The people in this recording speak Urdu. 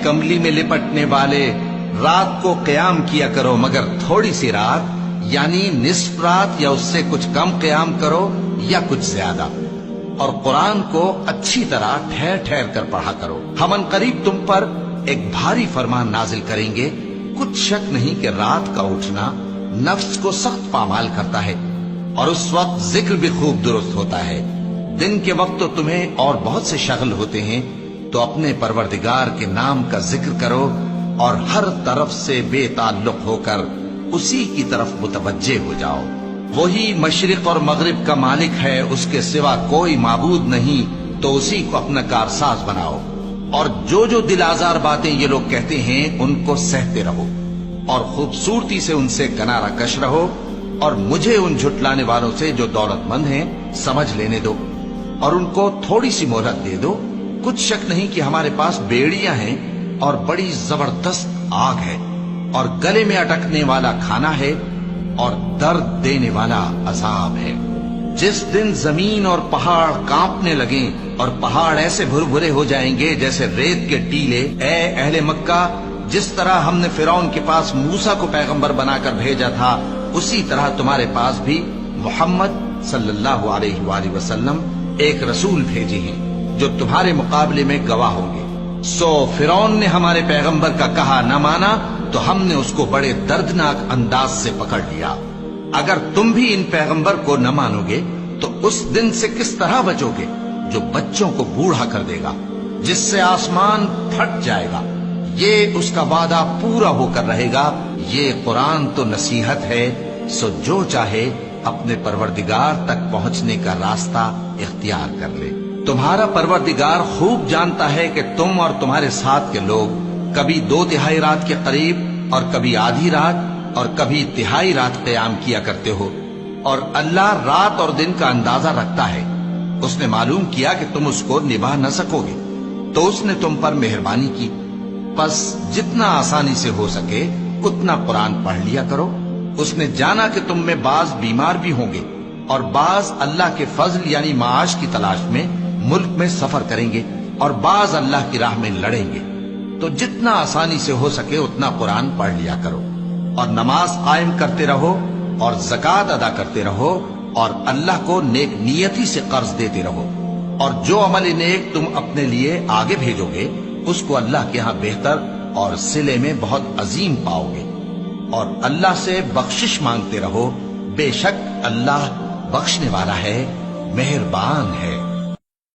کملی میں لپٹنے والے، رات کو قیام کیا کرو مگر تھوڑی سی رات، یعنی نصف رات یا اس سے کچھ کم قیام کرو یا کچھ زیادہ، اور قرآن کو اچھی طرح ٹھہر ٹھہر کر پڑھا کرو۔ ہم ان قریب تم پر ایک بھاری فرمان نازل کریں گے، کچھ شک نہیں کہ رات کا اٹھنا نفس کو سخت پامال کرتا ہے، اور اس وقت ذکر بھی خوب درست ہوتا ہے۔ دن کے وقت تو تمہیں اور بہت سے شغل ہوتے ہیں، تو اپنے پروردگار کے نام کا ذکر کرو اور ہر طرف سے بے تعلق ہو کر اسی کی طرف متوجہ ہو جاؤ۔ وہی مشرق اور مغرب کا مالک ہے، اس کے سوا کوئی معبود نہیں، تو اسی کو اپنا کارساز بناؤ۔ اور جو دل آزار باتیں یہ لوگ کہتے ہیں ان کو سہتے رہو، اور خوبصورتی سے ان سے کنارہ کش رہو، اور مجھے ان جھٹلانے والوں سے جو دولت مند ہیں سمجھ لینے دو، اور ان کو تھوڑی سی مہلت دے دو۔ کچھ شک نہیں کہ ہمارے پاس بیڑیاں ہیں اور بڑی زبردست آگ ہے، اور گلے میں اٹکنے والا کھانا ہے، اور درد دینے والا عذاب ہے۔ جس دن زمین اور پہاڑ کانپنے لگیں اور پہاڑ ایسے بھربھرے ہو جائیں گے جیسے ریت کے ٹیلے، اے اہل مکہ، جس طرح ہم نے فرعون کے پاس موسیٰ کو پیغمبر بنا کر بھیجا تھا، اسی طرح تمہارے پاس بھی محمد صلی اللہ علیہ وآلہ وسلم ایک رسول بھیجے ہیں جو تمہارے مقابلے میں گواہ ہوں گے۔ سو فرعون نے ہمارے پیغمبر کا کہا نہ مانا تو ہم نے اس کو بڑے دردناک انداز سے پکڑ لیا۔ اگر تم بھی ان پیغمبر کو نہ مانو گے تو اس دن سے کس طرح بچو گے جو بچوں کو بوڑھا کر دے گا، جس سے آسمان پھٹ جائے گا۔ یہ اس کا وعدہ پورا ہو کر رہے گا۔ یہ قرآن تو نصیحت ہے، سو جو چاہے اپنے پروردگار تک پہنچنے کا راستہ اختیار کر لے۔ تمہارا پروردگار خوب جانتا ہے کہ تم اور تمہارے ساتھ کے لوگ کبھی 2/3 رات کے قریب اور کبھی آدھی رات اور کبھی تہائی رات قیام کیا کرتے ہو، اور اللہ رات اور دن کا اندازہ رکھتا ہے۔ اس نے معلوم کیا کہ تم اس کو نبھا نہ سکو گے، تو اس نے تم پر مہربانی کی، پس جتنا آسانی سے ہو سکے اتنا قرآن پڑھ لیا کرو۔ اس نے جانا کہ تم میں بعض بیمار بھی ہوں گے، اور بعض اللہ کے فضل یعنی معاش کی تلاش میں ملک میں سفر کریں گے، اور بعض اللہ کی راہ میں لڑیں گے، تو جتنا آسانی سے ہو سکے اتنا قرآن پڑھ لیا کرو، اور نماز قائم کرتے رہو، اور زکوٰۃ ادا کرتے رہو، اور اللہ کو نیک نیتی سے قرض دیتے رہو، اور جو عمل نیک تم اپنے لیے آگے بھیجو گے اس کو اللہ کے ہاں بہتر اور صلے میں بہت عظیم پاؤ گے، اور اللہ سے بخشش مانگتے رہو، بے شک اللہ بخشنے والا ہے، مہربان ہے۔